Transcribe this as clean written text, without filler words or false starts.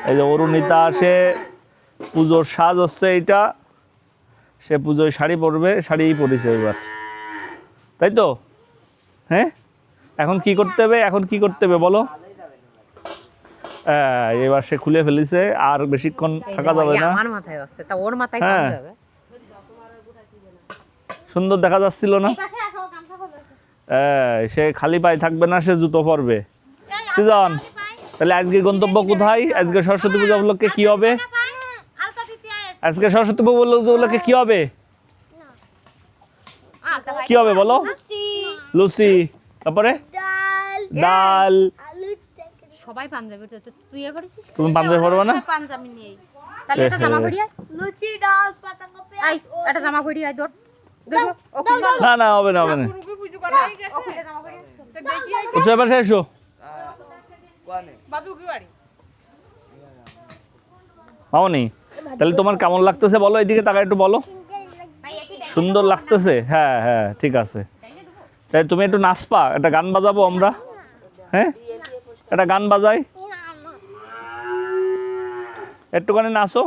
এই যে অরুণিতা আসে, পুজোর সাজ হচ্ছে এইটা, সে পুজোয় শাড়ি পরবে, শাড়িই পরেছে এবার, তাই তো? হ্যাঁ, এখন কি করতে হবে, এখন কি করতে হবে বলো? এবার সে খুলে ফেলেছে, আর বেশিক্ষণ থাকা যাবে না। আমার মাথায় আছে, তা ওর মাথায় হ্যাঁ, কম যাবে। সুন্দর দেখা যাচ্ছিল না? সে খালি পায়ে থাকবে না, সে জুতো পরবে। সিজন, তাহলে আজকে গন্তব্য কোথায়? আজকে সরস্বতী পূজা উপলক্ষে কি হবে? আজকে সরস্বতী পূজা উপলক্ষে কি হবে? কি হবে বলো? লুচি, তারপরে ডাল। সবাই পাঞ্জাবি, তুই পড়েছিস? তুমি পাঞ্জাবি পরবে না? পাঞ্জাবি নেই, তাহলে এটা জামা পরি আয়। লুচি, ডাল, পাতাকপি, পেঁয়াজ, এটা জামা পরি আয়। দৌড় না না, হবে না, হবে না। উৎসব এবার শেষ। মামনি, তাহলে তোমার কেমন লাগতেছে বলো, এইদিকে তাকা একটু বলো। সুন্দর লাগতেছে? হ্যাঁ হ্যাঁ, ঠিক আছে। তাই তুমি একটু নাচবা, একটা গান বাজাবো আমরা। হ্যাঁ, একটা গান বাজাই, একটুখানি নাচো।